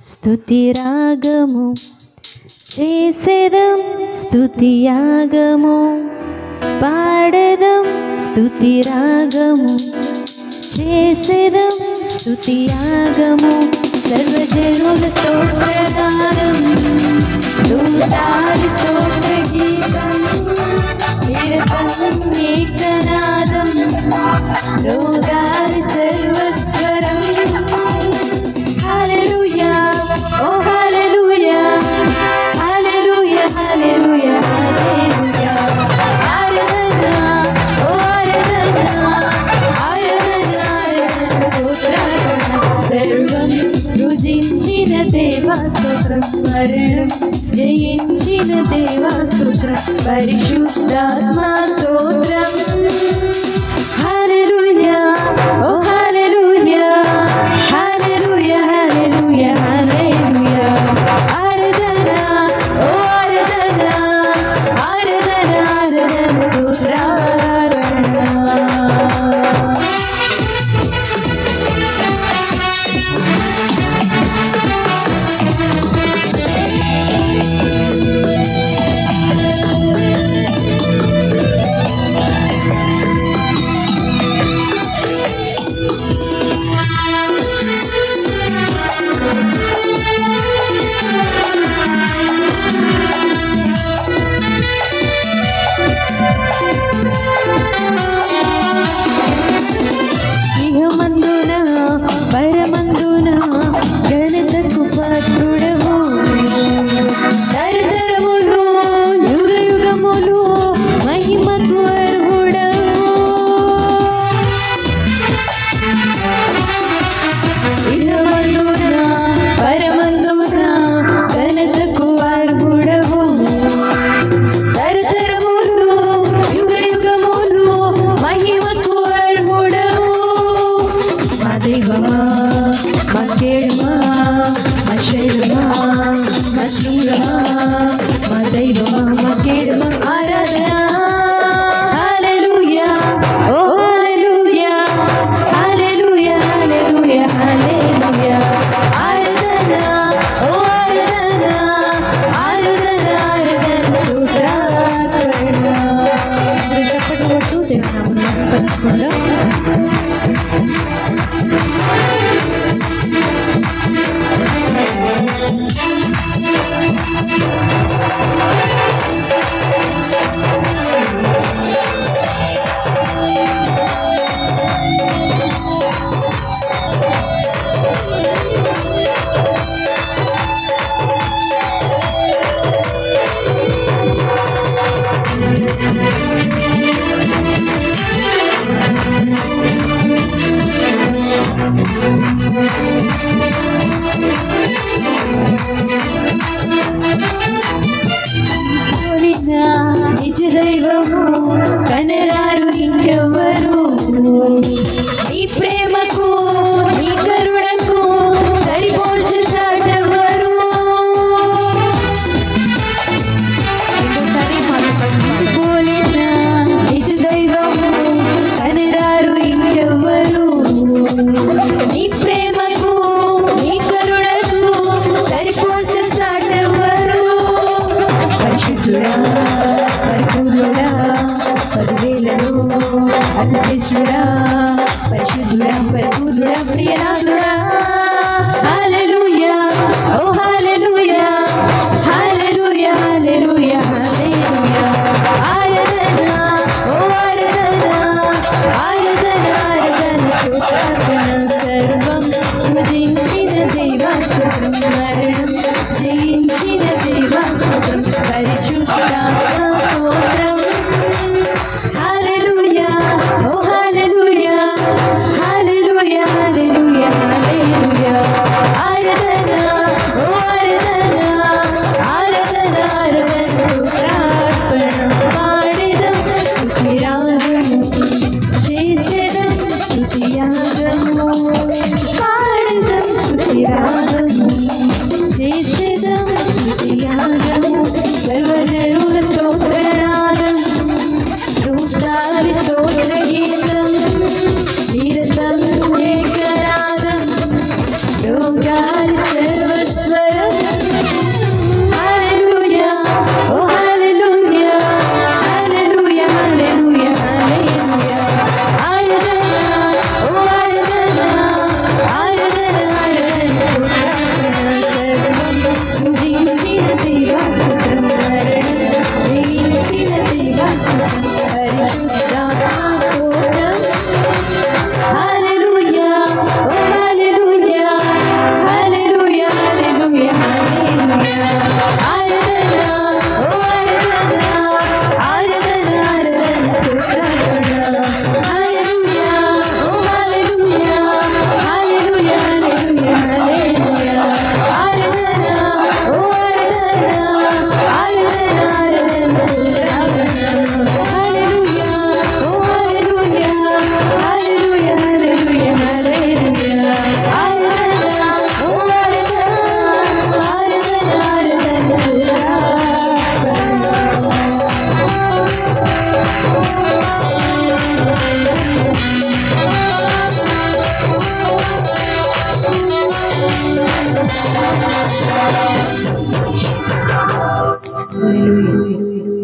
స్తుతిరాగము చేసేదం, స్తుతియాగము పాడేదం, స్తుతిరాగము చేసేదం, స్తుతియాగము సర్వజనుల స్తోత్రనాదం, దూతాలి స్తోత్ర గీతం, నిరతం ఏకనాదం, రోగాలి సర్వస్వరం. హల్లెలూయా, ఓ హల్లెలూయా, హల్లెలూయా, హల్లెలూయా, హల్లెలూయా. ఆరాధన, ఓ ఆరాధన, ఆరాధన, ఆరాధన, స్తోత్రార్పణ. సర్వం సృజించిన దేవా స్తోత్రం, మరణం జయించిన దేవా స్తోత్రం, పరిశుద్ధాత్మా స్తోత్రం. హల్లెలూయా, ఓ హల్లెలూయా, హల్లెలూయా, హల్లెలూయా, హల్లెలూయా. ఆరాధన, ఓ ఆరాధన, ఆరాధన, ఆరాధన, స్తోత్రార్పణ. ఇహమందున పరమందున గణతకు పాత్రుడవు, తరతరములు యుగయుగములు మహిమకు అర్హుడవు. ఇహమందున పరమందున గణతకు అర్హుడవు, తరతరములు యుగయుగములు మహిమకు అర్హుడవు. మా దైవమా, మా కేడమా, మా శైలమా, మా శృంగమా, మా దైవమా, మా కేడమా. ఆరాధన, హల్లెలూయా, ఓ హల్లెలూయా, హల్లెలూయా, హల్లెలూయా, హల్లెలూయా. ఆరాధన, ఓ ఆరాధన, ఆరాధన, ఆరాధన, స్తోత్రార్పణ. చప్పట్లు కొడుతూ దేవుని పలుకుకుందాం. నిజ దైవము కనరారు ఇంకెవ్వరు, నీ ప్రేమకు నీ కరుణకు సరిపోల్చు సాటెవ్వరు. పోలిన నిజ దైవము కనరారు ఇంకెవ్వరు, నీ ప్రేమకు నీ కరుణకు సరిపోల్చు సాటెవ్వరు. పరిశుద్ధుడా, పరిపూర్ణుడా, పదివేలలో అతిశేషుడా, పరిశుద్ధుడా, పరిపూర్ణుడా, ప్రియనాథుడా. హల్లెలూయా, ఓ హల్లెలూయా, హల్లెలూయా, హల్లెలూయా, హల్లెలూయా. ఆరాధన, ఓ ఆరాధన, ఆరాధన, ఆరాధన, స్తోత్రార్పణ. సర్వం సృజించిన దేవా స్తోత్రం, మరణం జయించిన దేవా స్తోత్రం, పరిశుద్ధాత్మా స్తోత్రం. హల్లెలూయా, ఓ హల్లెలూయా, హల్లెలూయా, హల్లెలూయా, హల్లెలూయా. ఆరాధన, ఓ ఆరాధన, ఆరాధన, ఆరాధన, స్తోత్రార్పణ. పాడేదం, స్తుతిరాగము చేసేదం, స్తుతియాగము పాడేదం, స్తుతిరాగము చేసేదం, స్తుతియాగము సర్వజనుల స్తోత్రనాదం, దూతాలి స్తోత్ర గీతం, నిరతం ఏకనాదం, రోగాలి సర్వ హల్లెలూయా.